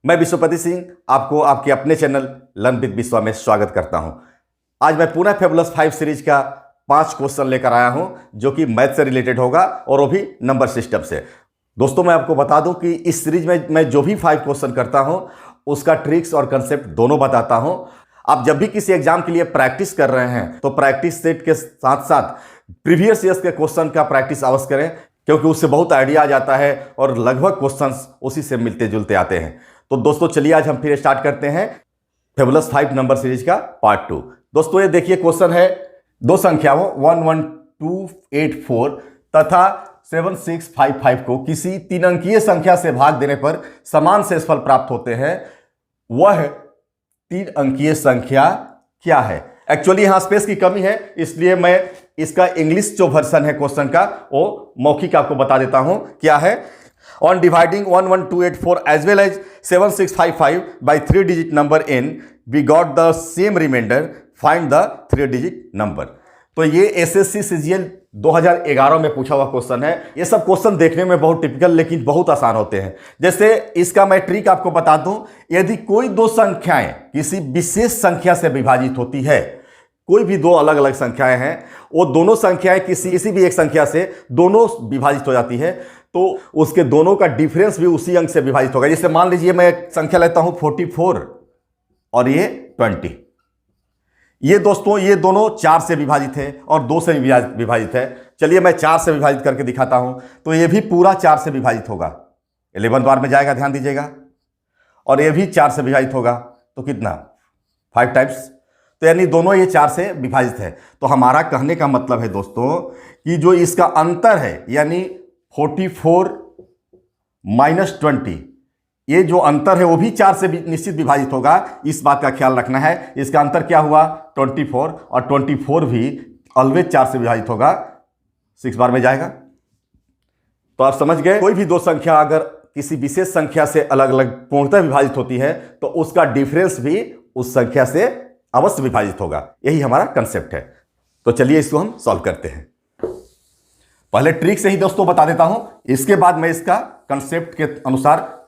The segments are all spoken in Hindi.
मैं विश्वपति सिंह आपको आपके अपने चैनल लर्न विद विश्वा में स्वागत करता हूं। आज मैं पुनः फेबुलस 5 सीरीज का 5 क्वेश्चन लेकर आया हूं जो कि मैथ से रिलेटेड होगा और वो भी नंबर सिस्टम से। दोस्तों मैं आपको बता दूं कि इस सीरीज में मैं जो भी 5 क्वेश्चन करता हूं उसका ट्रिक्स और कंसेप्ट दोनों बताता हूं। आप जब भी किसी एग्जाम के लिए प्रैक्टिस कर रहे हैं तो प्रैक्टिस सेट के साथ साथ प्रीवियस ईयर्स के क्वेश्चन का प्रैक्टिस अवश्य करें, क्योंकि उससे बहुत आइडिया आ जाता है और लगभग क्वेश्चंस उसी से मिलते जुलते आते हैं। तो दोस्तों चलिए आज हम फिर स्टार्ट करते हैं फेबुलस 5 नंबर सीरीज का पार्ट 2। दोस्तों ये देखिए क्वेश्चन है दो संख्याओं 11284 तथा 7655 को किसी 3 अंकीय संख्या से भाग देने पर समान शेषफल प्राप्त होते हैं। वह 3 अंकीय संख्या क्या है? एक्चुअली यहां स्पेस की कमी है, इसलिए मैं इसका इंग्लिश जो वर्जन है क्वेश्चन का वो मौखिक आपको बता देता हूं। क्या है? On dividing 11284 as well as 7655 by 3-digit number n, we got the same remainder. Find the 3-digit number. तो ये एसएससी सीजीएल 2011 में पूछा हुआ क्वेश्चन है। ये सब क्वेश्चन देखने में बहुत टिपिकल लेकिन बहुत आसान होते हैं। जैसे इसका मैं ट्रिक आपको बता दूं, यदि कोई दो संख्याएं किसी विशेष संख्या से विभाजित होती है, कोई भी दो अलग अलग संख्याएं हैं, वो दोनों संख्याएं किसी भी एक संख्या से दोनों विभाजित हो जाती है, तो उसके दोनों का डिफरेंस भी उसी अंक से विभाजित होगा। जैसे मान लीजिए मैं एक संख्या लेता हूं 44 और ये 20। ये दोस्तों ये दोनों 4 से विभाजित है और 2 से विभाजित है। चलिए मैं 4 से विभाजित करके दिखाता हूं। तो ये भी पूरा 4 से विभाजित होगा, 11 बार में जाएगा, ध्यान दीजिएगा। और ये भी 4 से विभाजित होगा, तो कितना 5 टाइम्स। तो यानी दोनों ये 4 से विभाजित है। तो हमारा कहने का मतलब है दोस्तों कि जो इसका अंतर है यानी 44 माइनस 20, ये जो अंतर है वो भी 4 से निश्चित विभाजित होगा। इस बात का ख्याल रखना है। इसका अंतर क्या हुआ 24, और 24 भी ऑलवेज 4 से विभाजित होगा, 6 बार में जाएगा। तो आप समझ गए, कोई भी दो संख्या अगर किसी विशेष संख्या से अलग अलग पूर्णतः विभाजित होती है तो उसका डिफरेंस भी उस संख्या से अवश्य विभाजित होगा। यही हमारा कंसेप्ट है। तो चलिए इसको हम सॉल्व करते हैं। पहले ट्रिक से ही दोस्तों बता देता हूं, इसके बाद मैं इसका कंसेप्ट के अनुसार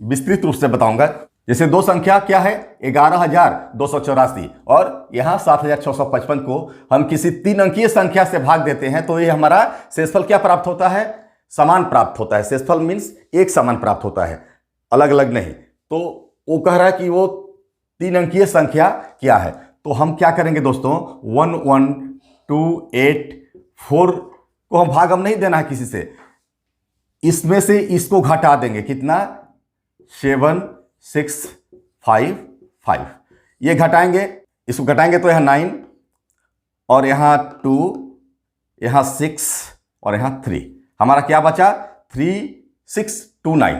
विस्तृत रूप से बताऊंगा। जैसे दो संख्या क्या है 11284 और यहां 7655 को हम किसी 3 अंकीय संख्या से भाग देते हैं तो ये हमारा शेषफल क्या प्राप्त होता है? समान प्राप्त होता है। शेषफल मीन्स एक समान प्राप्त होता है, अलग अलग नहीं। तो वो कह रहा है कि वो 3 अंकीय संख्या क्या है। तो हम क्या करेंगे दोस्तों, 11284 को हम भाग हम नहीं देना है किसी से, इसमें से इसको घटा देंगे। कितना? 7655। ये घटाएंगे, इसको घटाएंगे तो यहां 9 और यहां 2, यहां 6 और यहां 3। हमारा क्या बचा? 3629।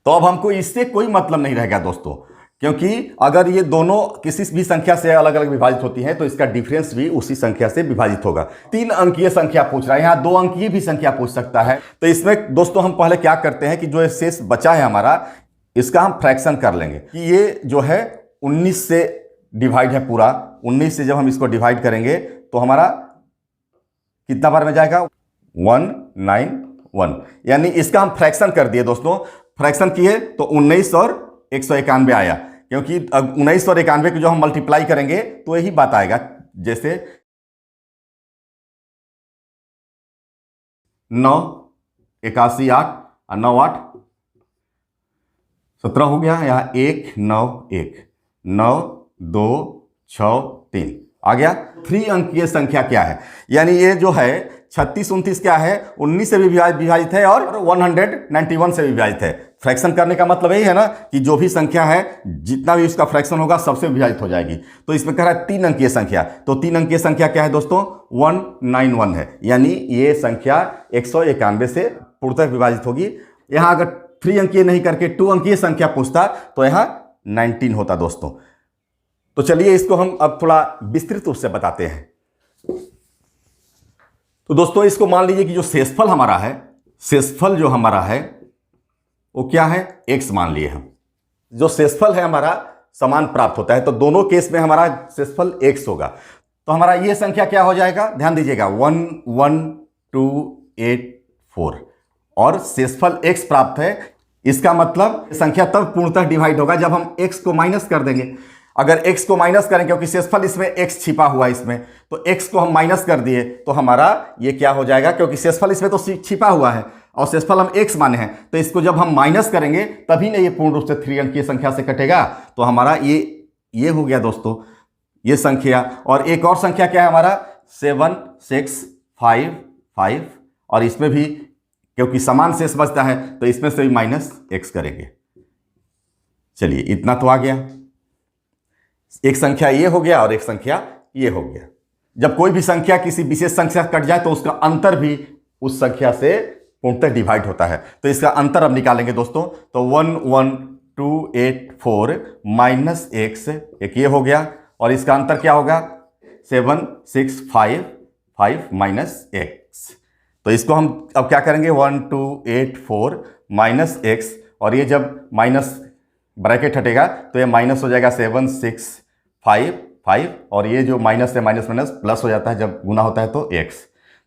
तो अब हमको इससे कोई मतलब नहीं रहेगा दोस्तों, क्योंकि अगर ये दोनों किसी भी संख्या से अलग अलग विभाजित होती हैं तो इसका डिफरेंस भी उसी संख्या से विभाजित होगा। 3 अंकीय संख्या पूछ रहा है, यहां 2 अंकीय भी संख्या पूछ सकता है। तो इसमें दोस्तों हम पहले क्या करते हैं कि जो शेष बचा है हमारा, इसका हम फ्रैक्शन कर लेंगे कि ये जो है 19 से डिवाइड है पूरा। 19 से जब हम इसको डिवाइड करेंगे तो हमारा कितना बार में जाएगा? 191। यानी इसका हम फ्रैक्शन कर दिए दोस्तों। फ्रैक्शन किए तो 19 और 191 आया, क्योंकि 19 और 91 को जो हम मल्टीप्लाई करेंगे तो यही बात आएगा। जैसे 9 81 8 और 9 8 17 हो गया। यहाँ 1 9 1 9 2 6 3 आ गया। 3 अंकीय संख्या क्या है? यानी ये जो है 36 29 क्या है? 19 से भी विभाजित है और 191 से विभाजित है। फ्रैक्शन करने का मतलब यही है ना कि जो भी संख्या है जितना भी उसका फ्रैक्शन होगा सबसे विभाजित हो जाएगी। तो इसमें कह रहा है 3 अंकीय संख्या। तो 3 अंकीय संख्या क्या है दोस्तों? 191 है। यानी ये संख्या 191 से पूर्णतः विभाजित होगी। यहां अगर 3 अंकीय नहीं करके 2 अंकीय संख्या पूछता तो यहां 19 होता दोस्तों। तो चलिए इसको हम अब थोड़ा विस्तृत रूप से बताते हैं। तो दोस्तों इसको मान लीजिए कि जो शेषफल हमारा है, शेषफल जो हमारा है वो क्या है? x मान लिए हम। जो शेषफल है हमारा समान प्राप्त होता है, तो दोनों केस में हमारा शेषफल x होगा। तो हमारा ये संख्या क्या हो जाएगा? ध्यान दीजिएगा 11284 और शेषफल x प्राप्त है। इसका मतलब संख्या तब पूर्णतः डिवाइड होगा जब हम x को माइनस कर देंगे। अगर x को माइनस करें, क्योंकि शेषफल इसमें x छिपा हुआ है इसमें, तो x को हम माइनस कर दिए तो हमारा ये क्या हो जाएगा, क्योंकि शेषफल इसमें तो छिपा हुआ है और शेषफल हम x माने हैं, तो इसको जब हम माइनस करेंगे तभी ना ये पूर्ण रूप से 3 अंकीय संख्या से कटेगा। तो हमारा ये हो गया दोस्तों ये संख्या। और एक और संख्या क्या है हमारा 7 6 5 5, और इसमें भी क्योंकि समान शेष बचता है तो इसमें से भी माइनस x करेंगे। चलिए इतना तो आ गया, एक संख्या ये हो गया और एक संख्या ये हो गया। जब कोई भी संख्या किसी विशेष संख्या से कट जाए तो उसका अंतर भी उस संख्या से पूर्णतः डिवाइड होता है। तो इसका अंतर अब निकालेंगे दोस्तों। तो 11284 माइनस x, एक ये हो गया, और इसका अंतर क्या होगा 7655 माइनस x। तो इसको हम अब क्या करेंगे 1284 माइनस x, और ये जब माइनस ब्रैकेट हटेगा तो ये माइनस हो जाएगा 7655, और ये जो माइनस है माइनस माइनस प्लस हो जाता है जब गुना होता है तो x।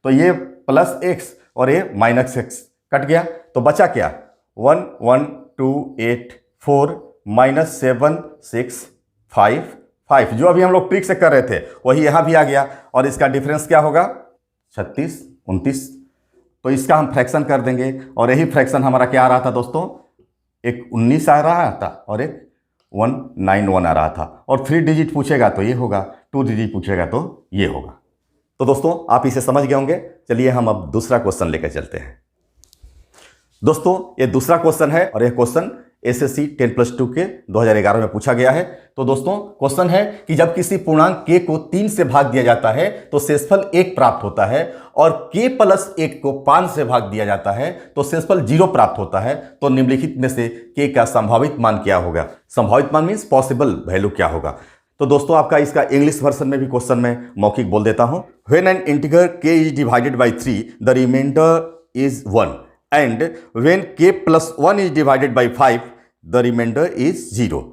तो ये प्लस x और ये माइनस x कट गया, तो बचा क्या 11284 माइनस 7655, जो अभी हम लोग ट्रिक से कर रहे थे वही यहाँ भी आ गया, और इसका डिफरेंस क्या होगा 36 29। तो इसका हम फ्रैक्शन कर देंगे, और यही फ्रैक्शन हमारा क्या आ रहा था दोस्तों, एक 19 आ रहा था और एक 191 आ रहा था, और 3 डिजिट पूछेगा तो ये होगा, 2 डिजिट पूछेगा तो ये होगा। तो दोस्तों आप इसे समझ गए होंगे। चलिए हम अब दूसरा क्वेश्चन लेकर चलते हैं। दोस्तों ये दूसरा क्वेश्चन है, और यह क्वेश्चन एसएससी 10+2 के 2011 में पूछा गया है। तो दोस्तों क्वेश्चन है कि जब किसी पूर्णांक k को 3 से भाग दिया जाता है तो शेषफल 1 प्राप्त होता है, और k + 1 को 5 से भाग दिया जाता है तो शेषफल 0 प्राप्त होता है। तो निम्नलिखित में से k का संभावित मान क्या होगा। संभावित मान मीन्स पॉसिबल वैल्यू क्या होगा। तो दोस्तों आपका इसका इंग्लिश वर्जन में भी क्वेश्चन में मौखिक बोल देता हूं। When an integer k is divided by 3 the remainder is 1, and when k + 1 is divided by 5 the remainder is 0.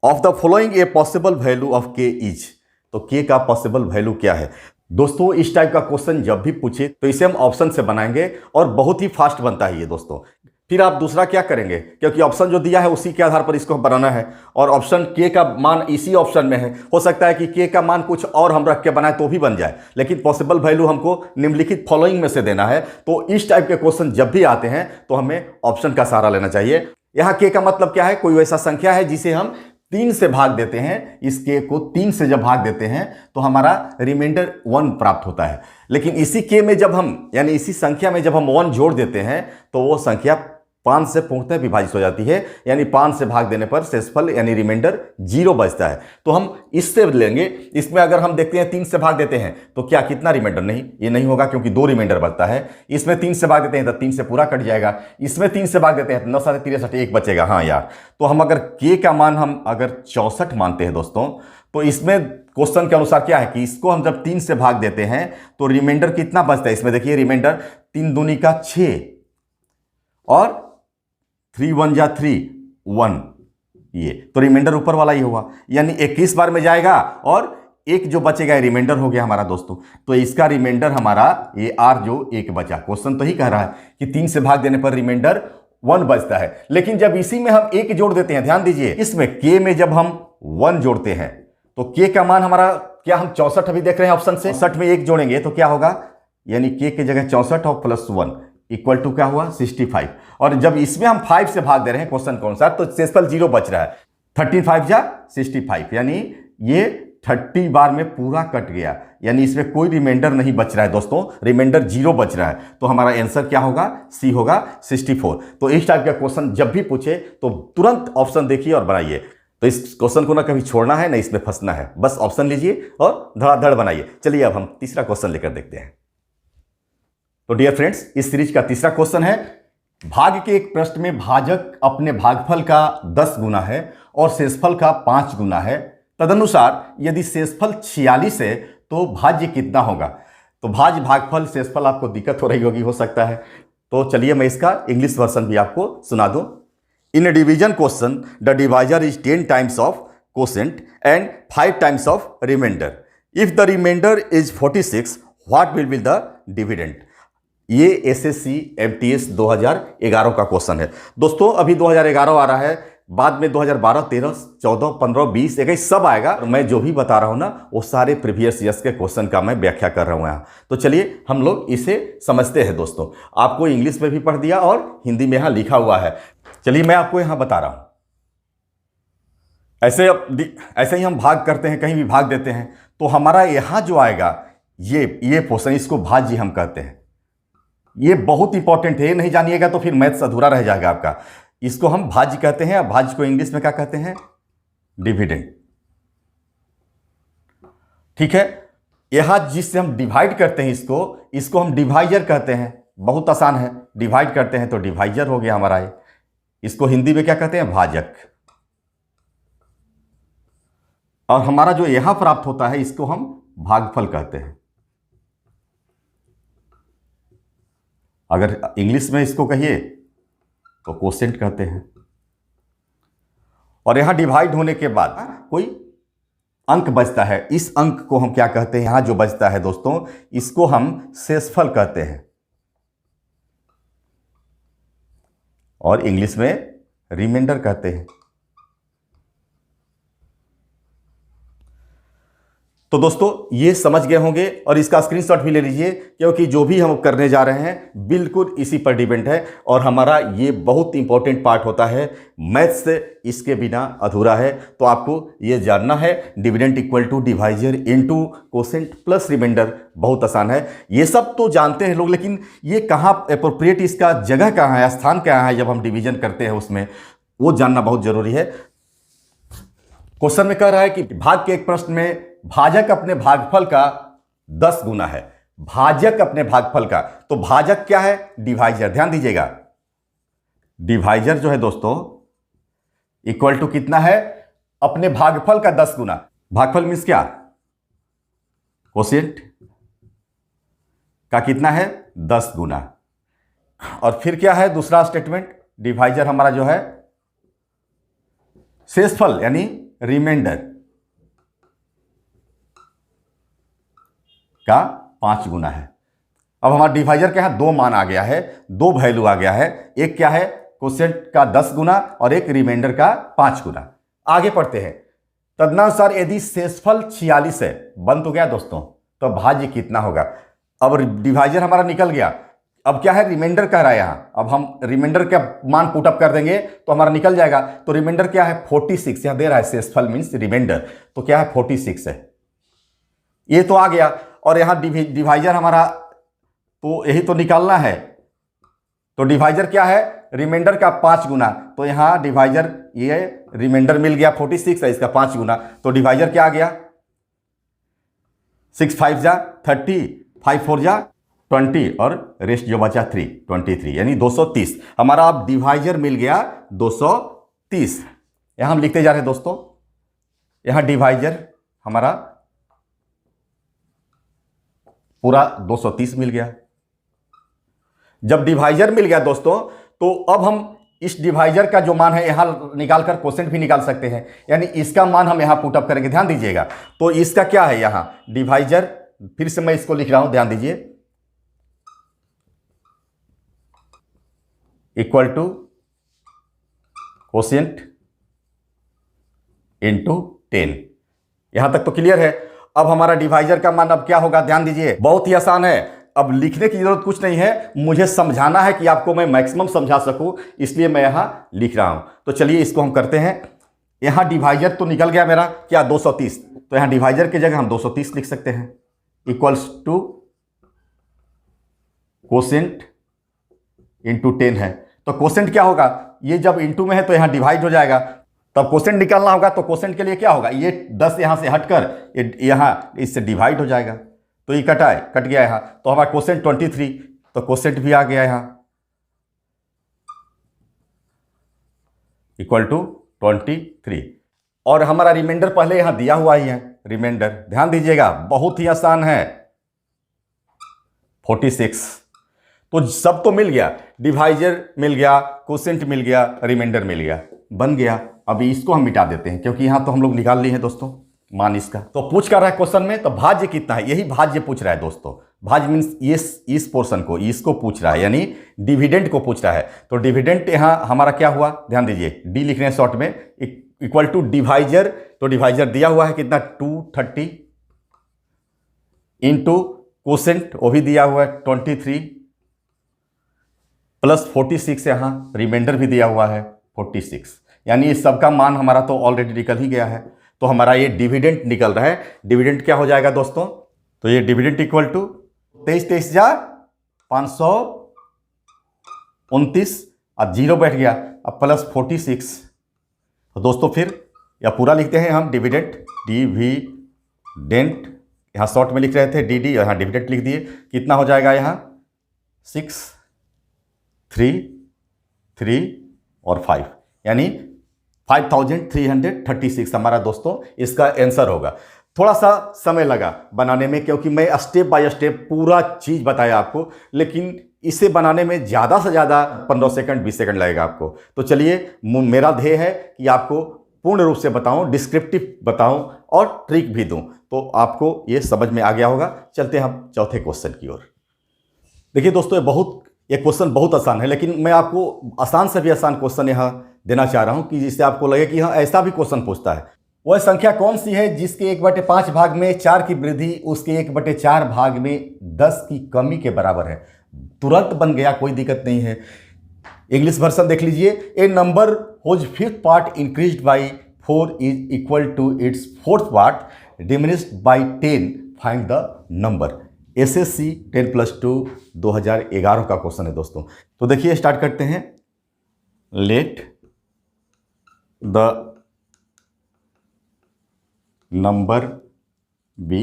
Of the following a possible value of k is, तो k का पॉसिबल वैल्यू क्या है। दोस्तों इस टाइप का क्वेश्चन जब भी पूछे तो इसे हम ऑप्शन से बनाएंगे, और बहुत ही फास्ट बनता है ये दोस्तों। फिर आप दूसरा क्या करेंगे, क्योंकि ऑप्शन जो दिया है उसी के आधार पर इसको बनाना है, और ऑप्शन के का मान इसी ऑप्शन में है। हो सकता है कि के का मान कुछ और हम रख के बनाए तो भी बन जाए, लेकिन पॉसिबल वैल्यू हमको निम्नलिखित फॉलोइंग में से देना है। तो इस टाइप के क्वेश्चन जब भी आते हैं तो हमें ऑप्शन का सहारा लेना चाहिए। यहाँ के का मतलब क्या है, कोई वैसा संख्या है जिसे हम 3 से भाग देते हैं। इस के को 3 से जब भाग देते हैं तो हमारा रिमाइंडर 1 प्राप्त होता है। लेकिन इसी के में जब हम यानी इसी संख्या में जब हम 1 जोड़ देते हैं तो वो संख्या 5 से पूर्णतः विभाजित हो जाती है, यानी 5 से भाग देने पर शेषफल यानी रिमाइंडर 0 बचता है। तो हम इससे लेंगे। इसमें अगर हम देखते हैं 3 से भाग देते हैं तो क्या कितना रिमाइंडर, नहीं ये नहीं होगा क्योंकि 2 रिमाइंडर बचता है। इसमें 3 से भाग देते हैं तो 3 से पूरा कट जाएगा। इसमें 3 से भाग देते हैं तो 9 × 63 1 बचेगा। हाँ यार, तो हम अगर के का मान हम अगर 64 मानते हैं दोस्तों, तो इसमें क्वेश्चन के अनुसार क्या है कि इसको हम जब 3 से भाग देते हैं तो रिमाइंडर कितना बचता है। इसमें देखिए रिमाइंडर 3 दूनी का 6 और 3 1 जा 3 1, ये तो रिमाइंडर ऊपर वाला ही होगा, यानी 21 बार में जाएगा और एक जो बचेगा रिमाइंडर हो गया हमारा दोस्तों। तो इसका रिमाइंडर हमारा ये आर जो 1 बचा। क्वेश्चन तो ही कह रहा है कि 3 से भाग देने पर रिमाइंडर 1 बचता है। लेकिन जब इसी में हम 1 जोड़ देते हैं, ध्यान दीजिए, इसमें के में जब हम 1 जोड़ते हैं तो के का मान हमारा क्या, हम 64 अभी देख रहे हैं ऑप्शन से, 64 में 1 जोड़ेंगे तो क्या होगा, यानी के की जगह 64 और +1 इक्वल टू क्या हुआ 65। और जब इसमें हम 5 से भाग दे रहे हैं क्वेश्चन के अनुसार तो शेषफल 0 बच रहा है। 13 5 जा 65, यानी ये 30 बार में पूरा कट गया, यानी इसमें कोई रिमाइंडर नहीं बच रहा है दोस्तों, रिमाइंडर 0 बच रहा है। तो हमारा आंसर क्या होगा, सी होगा 64। तो इस टाइप का क्वेश्चन जब भी पूछे तो तुरंत ऑप्शन देखिए और बनाइए। तो इस क्वेश्चन को ना कभी छोड़ना है ना इसमें फंसना है, बस ऑप्शन लीजिए और धड़ाधड़ बनाइए। चलिए अब हम तीसरा क्वेश्चन लेकर देखते हैं। तो डियर फ्रेंड्स, इस सीरीज का तीसरा क्वेश्चन है, भाग के एक पृष्ठ में भाजक अपने भागफल का 10 गुना है और शेषफल का 5 गुना है। तदनुसार यदि शेषफल 46 है तो भाज्य कितना होगा। तो भाज्य भागफल शेषफल आपको दिक्कत हो रही होगी, हो सकता है। तो चलिए मैं इसका इंग्लिश वर्जन भी आपको सुना दूं। In a division question the divisor is 10 times of quotient and 5 times of remainder. If the remainder is 46 what will be the dividend. ये एसएससी एमटीएस 2011 का क्वेश्चन है दोस्तों। अभी 2011 आ रहा है, बाद में 2012, 13, 14, 15, 20, 21 सब आएगा। और मैं जो भी बता रहा हूं ना, वो सारे प्रीवियस ईयर्स के क्वेश्चन का मैं व्याख्या कर रहा हूं यहाँ। तो चलिए हम लोग इसे समझते हैं दोस्तों। आपको इंग्लिश में भी पढ़ दिया और हिंदी में यहाँ लिखा हुआ है। चलिए मैं आपको यहाँ बता रहा हूं। ऐसे ही हम भाग करते हैं, कहीं भी भाग देते हैं, तो हमारा यहाँ जो आएगा ये पोर्शन, इसको भाज्य हम कहते हैं। ये बहुत इंपॉर्टेंट है, ये नहीं जानिएगा तो फिर मैथ्स अधूरा रह जाएगा आपका। इसको हम भाज्य कहते हैं। अब भाज्य को इंग्लिश में क्या कहते हैं? डिविडेंड। ठीक है। यहां जिससे हम डिवाइड करते हैं इसको हम डिवाइजर कहते हैं। बहुत आसान है, डिवाइड करते हैं तो डिवाइजर हो गया हमारा ये। इसको हिंदी में क्या कहते हैं? भाजक। और हमारा जो यहां प्राप्त होता है इसको हम भागफल कहते हैं। अगर इंग्लिश में इसको कहिए तो कोसेंट कहते हैं। और यहां डिवाइड होने के बाद कोई अंक बचता है, इस अंक को हम क्या कहते हैं? यहां जो बचता है दोस्तों, इसको हम शेषफल कहते हैं और इंग्लिश में रिमाइंडर कहते हैं। तो दोस्तों ये समझ गए होंगे और इसका स्क्रीनशॉट भी ले लीजिए, क्योंकि जो भी हम करने जा रहे हैं बिल्कुल इसी पर डिपेंड है। और हमारा ये बहुत इंपॉर्टेंट पार्ट होता है, मैथ्स इसके बिना अधूरा है। तो आपको ये जानना है, dividend equal to divisor into quotient plus remainder. बहुत आसान है, ये सब तो जानते हैं लोग, लेकिन ये कहाँ एप्रोप्रिएट, इसका जगह कहाँ है, स्थान कहाँ है जब हम डिवीजन करते हैं उसमें, वो जानना बहुत जरूरी है। क्वेश्चन में कह रहा है कि भाग के एक प्रश्न में भाजक अपने भागफल का 10 गुना है। भाजक अपने भागफल का, तो भाजक क्या है? डिवाइजर। ध्यान दीजिएगा, डिवाइजर जो है दोस्तों इक्वल टू कितना है? अपने भागफल का 10 गुना। भागफल मीन्स क्या? कोसेंट का कितना है? 10 गुना। और फिर क्या है दूसरा स्टेटमेंट? डिवाइजर हमारा जो है शेषफल यानी रिमाइंडर का 5 गुना है। अब हमारा डिवाइजर क्या है? 2 मान आ गया है, 2 वैल्यू आ गया है। एक क्या है? कोसेंट का 10 गुना और एक रिमाइंडर का 5 गुना। आगे पढ़ते हैं। तदनुसार यदि शेषफल 46 है, बन तो गया दोस्तों, तो भाज्य कितना होगा? अब डिवाइजर हमारा निकल गया, अब क्या है? रिमाइंडर कह रहा है यहाँ। अब हम रिमाइंडर का मान पुटअप कर देंगे तो हमारा निकल जाएगा। तो रिमाइंडर क्या है? 46 यहाँ दे रहा है, शेषफल मीन्स रिमाइंडर, तो क्या है? 46 है। ये तो आ गया। और यहाँ डिवाइजर हमारा, तो यही तो निकालना है। तो डिवाइजर क्या है? रिमाइंडर का 5 गुना। तो यहाँ डिवाइजर, ये रिमाइंडर मिल गया 46 है, इसका 5 गुना। तो डिवाइजर क्या आ गया? 6 5 जा 30, 5 4 जा 20 और रेस्ट जो बचा 3, 23 यानी 230। हमारा अब डिवाइजर मिल गया 230। यहां हम लिखते जा रहे हैं दोस्तों। यहां डिवाइजर हमारा पूरा 230 मिल गया। जब डिवाइजर मिल गया दोस्तों, तो अब हम इस डिवाइजर का जो मान है यहां निकालकर कोसेंट भी निकाल सकते हैं, यानी इसका मान हम यहां पुटअप करेंगे। ध्यान दीजिएगा, तो इसका क्या है यहां? डिवाइजर, फिर से मैं इसको लिख रहा हूं, ध्यान दीजिए, इक्वल टू कोसेंट इंटू 10। यहां तक तो क्लियर है। अब हमारा डिवाइजर का मान अब क्या होगा? ध्यान दीजिए, बहुत ही आसान है। अब लिखने की जरूरत कुछ नहीं है, मुझे समझाना है कि आपको मैं मैक्सिमम समझा सकूं, इसलिए मैं यहां लिख रहा हूं। तो चलिए इसको हम करते हैं। यहां डिवाइजर तो निकल गया मेरा, क्या? 230। तो यहां डिवाइजर की जगह हम 230 लिख सकते हैं, इक्वल्स टू कोसेंट इंटू 10 है। तो कोसेंट क्या होगा? ये जब इंटू में है तो यहां डिवाइड हो जाएगा, तब कोसेंट निकालना होगा। तो कोसेंट के लिए क्या होगा? ये 10 यहां से हटकर यहां इससे डिवाइड हो जाएगा, तो ये कट गया यहां। तो हमारा कोसेंट 23, तो कोसेंट भी आ गया यहां, इक्वल टू 23। और हमारा रिमाइंडर पहले यहां दिया हुआ ही है, रिमाइंडर ध्यान दीजिएगा, बहुत ही आसान है, 46। तो सब तो मिल गया, डिवाइजर मिल गया, कोसेंट मिल गया, रिमाइंडर मिल गया, बन गया। अभी इसको हम मिटा देते हैं, क्योंकि यहां तो हम लोग निकाल लिए हैं दोस्तों। मान इसका तो पूछ कर रहा है क्वेश्चन में, तो भाज्य कितना है, यही भाज्य पूछ रहा है दोस्तों। भाज्य मीन्स इस पोर्शन को, इसको पूछ रहा है, यानी डिविडेंड को पूछ रहा है। तो डिविडेंड यहाँ हमारा क्या हुआ, ध्यान दीजिए, डी लिख रहे हैं शॉर्ट में, इक्वल टू डिवाइजर। तो डिवाइजर दिया हुआ है कितना, 230 इंटू कोसेंट वो भी दिया हुआ है 23 प्लस 46, यहाँ रिमाइंडर भी दिया हुआ है 46, यानी इस सबका मान हमारा तो ऑलरेडी निकल ही गया है। तो हमारा ये डिविडेंड निकल रहा है। डिविडेंड क्या हो जाएगा दोस्तों, तो ये डिविडेंड इक्वल टू 23 जा 529 और जीरो बैठ गया, अब प्लस 46। तो दोस्तों फिर या पूरा लिखते हैं हम, डिविडेंट यहाँ शॉर्ट में लिख रहे थे डी डी, यहाँ डिविडेंट लिख दिए, कितना हो जाएगा यहाँ 6 3 3 और 5, यानी 5336 हमारा दोस्तों इसका आंसर होगा। थोड़ा सा समय लगा बनाने में, क्योंकि मैं स्टेप बाय स्टेप पूरा चीज़ बताया आपको, लेकिन इसे बनाने में ज़्यादा से ज़्यादा 15 सेकंड 20 सेकंड लगेगा आपको। तो चलिए, मेरा ध्येय है कि आपको पूर्ण रूप से बताऊं, डिस्क्रिप्टिव बताऊं और ट्रिक भी दूं, तो आपको ये समझ में आ गया होगा। चलते हैं हम चौथे क्वेश्चन की ओर। देखिए दोस्तों, ये क्वेश्चन बहुत आसान है, लेकिन मैं आपको आसान से भी आसान क्वेश्चन यहाँ देना चाह रहा हूँ कि जिससे आपको लगे कि हाँ ऐसा भी क्वेश्चन पूछता है। वह संख्या कौन सी है जिसके 1/5 भाग में 4 की वृद्धि उसके 1/4 भाग में 10 की कमी के बराबर है। तुरंत बन गया, कोई दिक्कत नहीं है। इंग्लिश वर्जन देख लीजिए, a number whose fifth part increased by 4 is equal to its fourth part diminished by 10, find the number. SSC 10+2 2011 का क्वेश्चन है दोस्तों। तो देखिए स्टार्ट करते हैं। Let the number be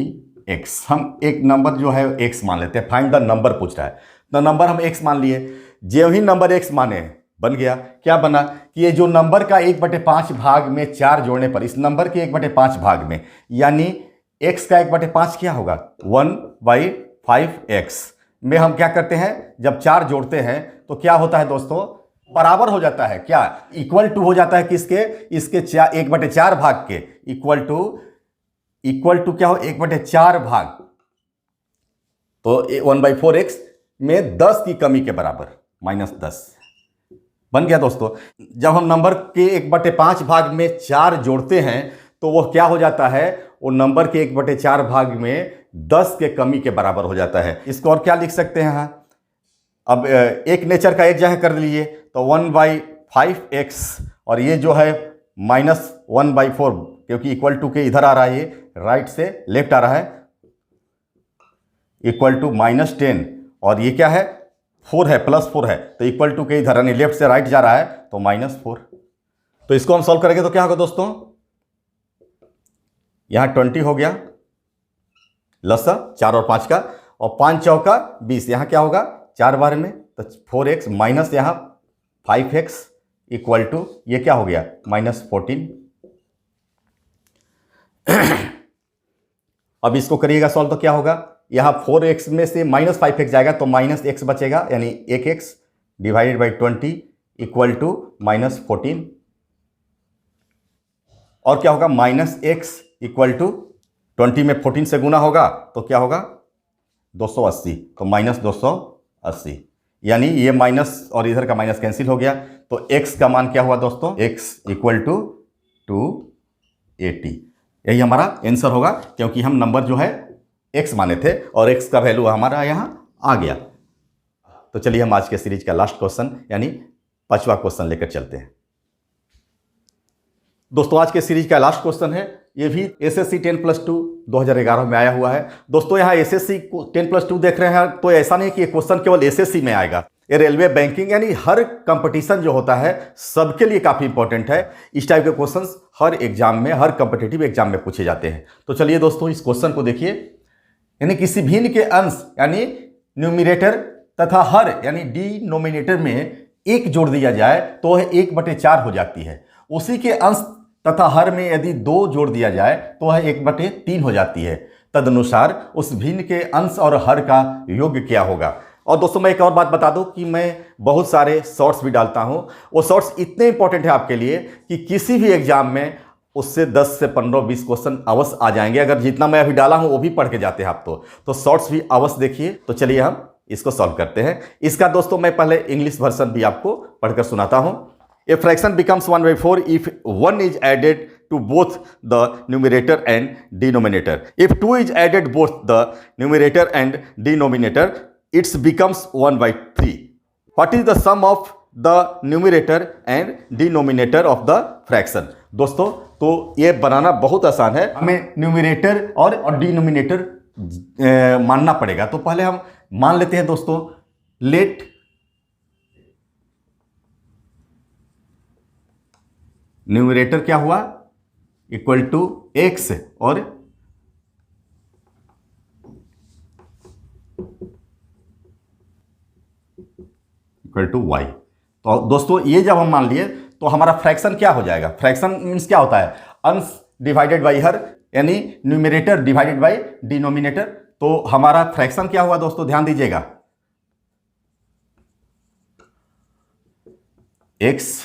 X, हम एक नंबर जो है एक्स मान लेते हैं। फाइंड द नंबर पूछ रहा है, तो नंबर हम एक्स मान लिए। जो ही नंबर एक्स माने बन गया, क्या बना कि ये जो नंबर का 1/5 भाग में 4 जोड़ने पर, इस नंबर के 1/5 भाग में, यानी x का 1/5 क्या होगा 1/5x में हम क्या करते हैं, जब 4 जोड़ते हैं तो क्या होता है दोस्तों, बराबर हो जाता है, क्या इक्वल टू हो जाता है किसके, इसके 1/4 भाग के, इक्वल टू क्या हो 1/4 भाग, तो 1/4x में 10 की कमी के बराबर -10 बन गया दोस्तों। जब हम नंबर के 1/5 भाग में 4 जोड़ते हैं तो वो क्या हो जाता है, वो नंबर के 1/4 भाग में 10 के कमी के बराबर हो जाता है। इसको और क्या लिख सकते हैं यहाँ, अब एक नेचर का एक जगह कर लीजिए, तो 1/5x और ये जो है -1/4, क्योंकि इक्वल टू के इधर आ रहा है, ये राइट से लेफ्ट आ रहा है, इक्वल टू -10 और ये क्या है 4 है, +4 है, तो इक्वल टू के इधर यानी लेफ्ट से राइट जा रहा है, तो -4। तो इसको हम सॉल्व करेंगे तो क्या होगा दोस्तों, यहां 20 हो गया, लसा 4 और 5 का, और 5 चौका 20, यहां क्या होगा 4 बार में, तो 4x माइनस यहां 5x इक्वल टू ये क्या हो गया -14। अब इसको करिएगा सॉल्व तो क्या होगा, यहां 4x में से -5x जाएगा तो -x बचेगा, यानी 1x divided by 20 equal to -14, और क्या होगा -x इक्वल टू 20 में 14 से गुना होगा तो क्या होगा 280, तो -280, यानी ये माइनस और इधर का माइनस कैंसिल हो गया, तो x का मान क्या हुआ दोस्तों, x इक्वल टू 280। यही हमारा आंसर होगा, क्योंकि हम नंबर जो है x माने थे और x का वैल्यू हमारा यहाँ आ गया। तो चलिए हम आज के सीरीज का लास्ट क्वेश्चन यानी 5वां क्वेश्चन लेकर चलते हैं। दोस्तों आज के सीरीज का लास्ट क्वेश्चन है, ये भी एसएससी 10+2 2011 में आया हुआ है। दोस्तों यहाँ एसएससी 10+2 देख रहे हैं तो ऐसा नहीं कि ये क्वेश्चन केवल एसएससी में आएगा, ये रेलवे बैंकिंग यानी हर कंपटीशन जो होता है सबके लिए काफ़ी इंपॉर्टेंट है। इस टाइप के क्वेश्चंस हर एग्जाम में, हर कॉम्पिटिटिव एग्जाम में पूछे जाते हैं। तो चलिए दोस्तों इस क्वेश्चन को देखिए, यानी किसी भिन्न के अंश यानी न्यूमिनेटर तथा हर यानी डिनोमिनेटर में 1 जोड़ दिया जाए तो वह 1/4 हो जाती है। उसी के अंश तथा हर में यदि 2 जोड़ दिया जाए तो वह 1/3 हो जाती है। तदनुसार उस भिन्न के अंश और हर का योग क्या होगा। और दोस्तों मैं एक और बात बता दूं कि मैं बहुत सारे शॉर्ट्स भी डालता हूं, वो शॉर्ट्स इतने इंपॉर्टेंट है आपके लिए कि किसी भी एग्जाम में उससे 10 से 15-20 क्वेश्चन अवश्य आ जाएंगे। अगर जितना मैं अभी डाला हूं वो भी पढ़ के जाते हैं आप तो शॉर्ट्स भी अवश्य देखिए। तो चलिए हम इसको सॉल्व करते हैं। इसका दोस्तों मैं पहले इंग्लिश वर्जन भी आपको पढ़कर सुनाता हूं। A fraction becomes 1/4 if 1 is added to both the numerator and denominator. If 2 is added both the numerator and denominator, it becomes 1/3. What is the sum of the numerator and denominator of the fraction? दोस्तों तो ये बनाना बहुत आसान है। हमें न्यूमिनेटर और डिनोमिनेटर मानना पड़ेगा। तो पहले हम मान लेते हैं दोस्तों, लेट न्यूमिनेटर क्या हुआ, इक्वल टू एक्स और इक्वल टू वाई। तो दोस्तों ये जब हम मान लिए तो हमारा फ्रैक्शन क्या हो जाएगा। फ्रैक्शन मीन्स क्या होता है, अंश डिवाइडेड बाई हर, यानी न्यूमिनेटर डिवाइडेड बाई डिनोमिनेटर। तो हमारा फ्रैक्शन क्या हुआ दोस्तों, ध्यान दीजिएगा, एक्स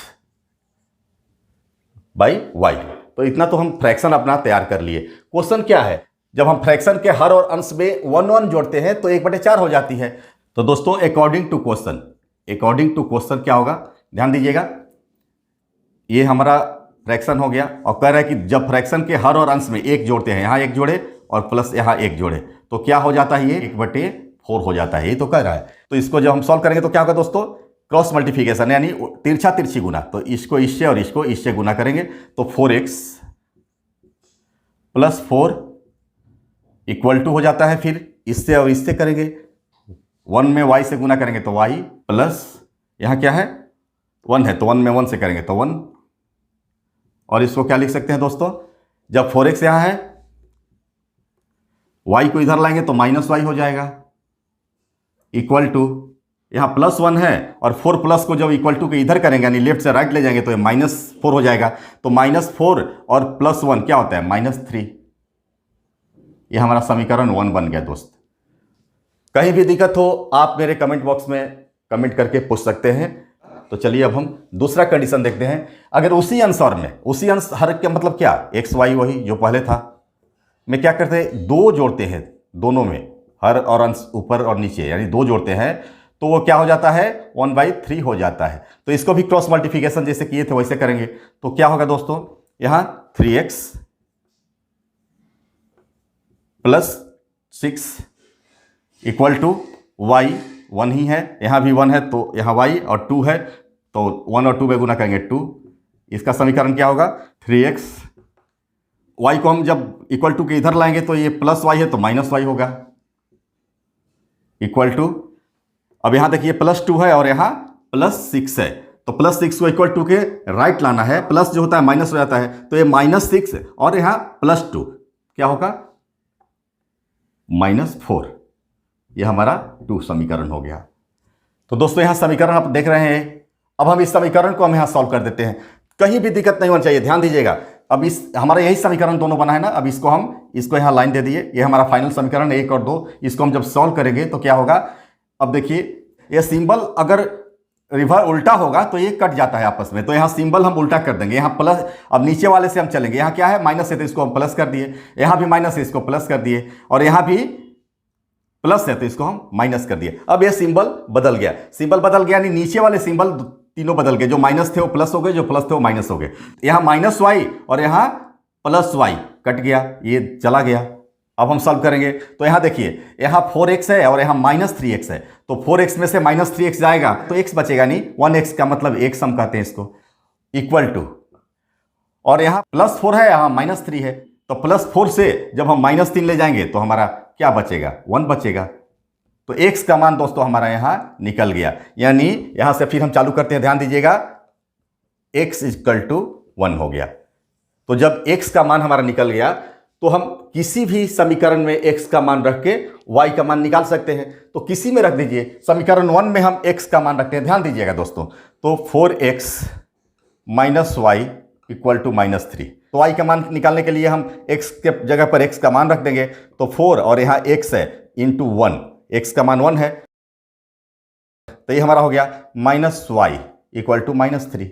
बाई वाई। तो इतना तो हम फ्रैक्शन अपना तैयार कर लिए। क्वेश्चन क्या है, जब हम फ्रैक्शन के हर और अंश में 1 जोड़ते हैं तो 1/4 हो जाती है। तो दोस्तों अकॉर्डिंग टू क्वेश्चन क्या होगा, ध्यान दीजिएगा, ये हमारा फ्रैक्शन हो गया और कह रहा है कि जब फ्रैक्शन के हर और अंश में 1 जोड़ते हैं, यहां 1 जोड़े और प्लस यहां 1 जोड़े, तो क्या हो जाता है, ये 1/4 हो जाता है। ये तो कह रहा है। तो इसको जब हम सॉल्व करेंगे तो क्या होगा दोस्तों, क्रॉस मल्टीप्लिकेशन, यानी तिरछा तिरछी गुना। तो इसको इससे और इसको इससे गुना करेंगे तो 4x + 4 इक्वल टू हो जाता है। फिर इससे और इससे करेंगे, 1 में y से गुना करेंगे तो y प्लस यहाँ क्या है 1 है तो 1 में 1 से करेंगे तो 1। और इसको क्या लिख सकते हैं दोस्तों, जब 4x यहाँ है, y को इधर लाएंगे तो -y हो जाएगा, इक्वल टू यहाँ +1 है और 4 प्लस को जब इक्वल टू के इधर करेंगे यानी लेफ्ट से राइट ले जाएंगे तो ये -4 हो जाएगा। तो -4 और +1 क्या होता है, -3। ये हमारा समीकरण 1 बन गया दोस्त। कहीं भी दिक्कत हो आप मेरे कमेंट बॉक्स में कमेंट करके पूछ सकते हैं। तो चलिए अब हम दूसरा कंडीशन देखते हैं। अगर उसी आंसर में उसी अंश हर का मतलब क्या, एक्स वाई वही जो पहले था, मैं क्या करते हैं 2 जोड़ते हैं, दोनों में हर और अंश ऊपर और नीचे यानी 2 जोड़ते हैं तो वो क्या हो जाता है 1/3 हो जाता है। तो इसको भी क्रॉस मल्टीप्लिकेशन जैसे किए थे वैसे करेंगे तो क्या होगा दोस्तों, यहां 3x + 6 इक्वल टू y, 1 ही है, यहां भी 1 है तो यहां y और 2 है तो 1 और 2 में गुना करेंगे 2। इसका समीकरण क्या होगा 3x, y को हम जब इक्वल टू के इधर लाएंगे तो ये +y है तो -y होगा, इक्वल टू, अब यहां देखिए +2 है और यहां +6 है तो +6 को इक्वल टू के राइट लाना है, प्लस जो होता है माइनस हो जाता है तो ये -6 और यहां +2 क्या होगा -4। ये हमारा 2 समीकरण हो गया। तो दोस्तों यहां समीकरण आप देख रहे हैं। अब हम इस समीकरण को हम यहां सॉल्व कर देते हैं, कहीं भी दिक्कत नहीं होनी चाहिए, ध्यान दीजिएगा। अब इस हमारा यही समीकरण दोनों बना है ना, अब इसको यहां लाइन दे दिए, ये हमारा फाइनल समीकरण 1 और 2। इसको हम जब सॉल्व करेंगे तो क्या होगा, अब देखिए ये सिंबल अगर रिवर्स उल्टा होगा तो ये कट जाता है आपस में, तो यहाँ सिंबल हम उल्टा कर देंगे, यहाँ प्लस, अब नीचे वाले से हम चलेंगे, यहाँ क्या है माइनस है तो इसको हम प्लस कर दिए, यहाँ भी माइनस है इसको प्लस कर दिए और यहाँ भी प्लस है तो इसको हम माइनस कर दिए। अब ये सिंबल बदल गया, यानी नीचे वाले सिंबल तीनों बदल गए, जो माइनस थे वो प्लस हो गए, जो प्लस थे वो माइनस हो गए। यहाँ -y और यहाँ +y कट गया, ये चला गया। अब हम सॉल्व करेंगे तो यहाँ देखिए, यहाँ 4x है और यहाँ -3x है, तो 4x में से -3x जाएगा तो x बचेगा नहीं, 1x का मतलब x हम कहते हैं इसको, इक्वल टू, और यहाँ +4 है यहाँ -3 है तो +4 से जब हम -3 ले जाएंगे तो हमारा क्या बचेगा 1 बचेगा। तो x का मान दोस्तों हमारा यहाँ निकल गया, यानी यहाँ से फिर हम चालू करते हैं, ध्यान दीजिएगा, x = 1 हो गया। तो जब x का मान हमारा निकल गया तो हम किसी भी समीकरण में x का मान रख के y का मान निकाल सकते हैं। तो किसी में रख दीजिए, समीकरण 1 में हम x का मान रखते हैं, ध्यान दीजिएगा दोस्तों, तो 4x - y = -3। तो y का मान निकालने के लिए हम x के जगह पर x का मान रख देंगे, तो 4 और यहाँ x है × 1, x का मान 1 है तो ये हमारा हो गया -y = -3।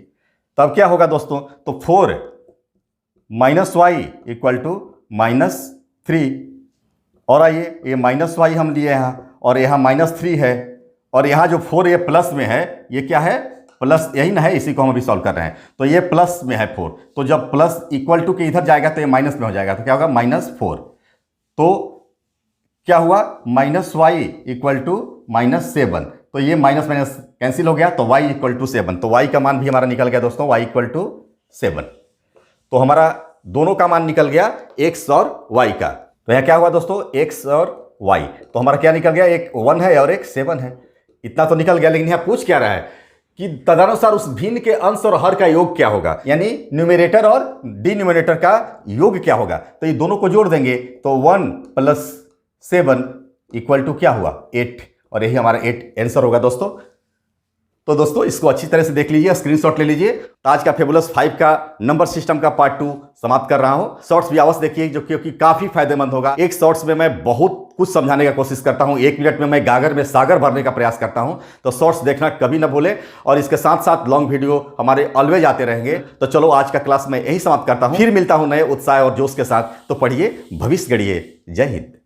तब क्या होगा दोस्तों, तो 4 माइनस वाई इक्वल टू -3। और आइए ये -y हम लिए यहाँ और यहाँ -3 है और यहाँ जो 4 ये प्लस में है, ये क्या है प्लस, यही ना है, इसी को हम अभी सॉल्व कर रहे हैं। तो ये प्लस में है 4, तो जब प्लस इक्वल टू के इधर जाएगा तो ये माइनस में हो जाएगा, तो क्या होगा -4। तो क्या हुआ -y इक्वल टू -7, तो ये माइनस माइनस कैंसिल हो गया, तो y इक्वल टू 7। तो y का मान भी हमारा निकल गया दोस्तों, y इक्वल टू 7। तो हमारा दोनों का मान निकल गया x और y का। तो यहाँ क्या हुआ दोस्तों, x और y, तो हमारा क्या निकल गया, एक 1 है और एक 7 है। इतना तो निकल गया, लेकिन यहाँ पूछ क्या रहा है कि तदनुसार उस भिन्न के अंश और हर का योग क्या होगा, यानी न्यूमरेटर और डिनोमिनेटर का योग क्या होगा। तो ये दोनों को जोड़ देंगे तो 1 + 7 इक्वल टू क्या हुआ 8, और यही हमारा 8 आंसर होगा दोस्तों। तो दोस्तों इसको अच्छी तरह से देख लीजिए, स्क्रीनशॉट ले लीजिए। आज का फेबुलस 5 का नंबर सिस्टम का पार्ट 2 समाप्त कर रहा हूं। शॉर्ट्स भी अवश्य देखिए, जो क्योंकि काफी फायदेमंद होगा। एक शॉर्ट्स में मैं बहुत कुछ समझाने का कोशिश करता हूं, 1 मिनट में मैं गागर में सागर भरने का प्रयास करता हूं। तो शॉर्ट्स देखना कभी ना भूले, और इसके साथ साथ लॉन्ग वीडियो हमारे ऑलवेज आते रहेंगे। तो चलो आज का क्लास मैं यही समाप्त करता हूं, फिर मिलता हूं नए उत्साह और जोश के साथ। तो पढ़िए, भविष्य गढ़िए। जय हिंद।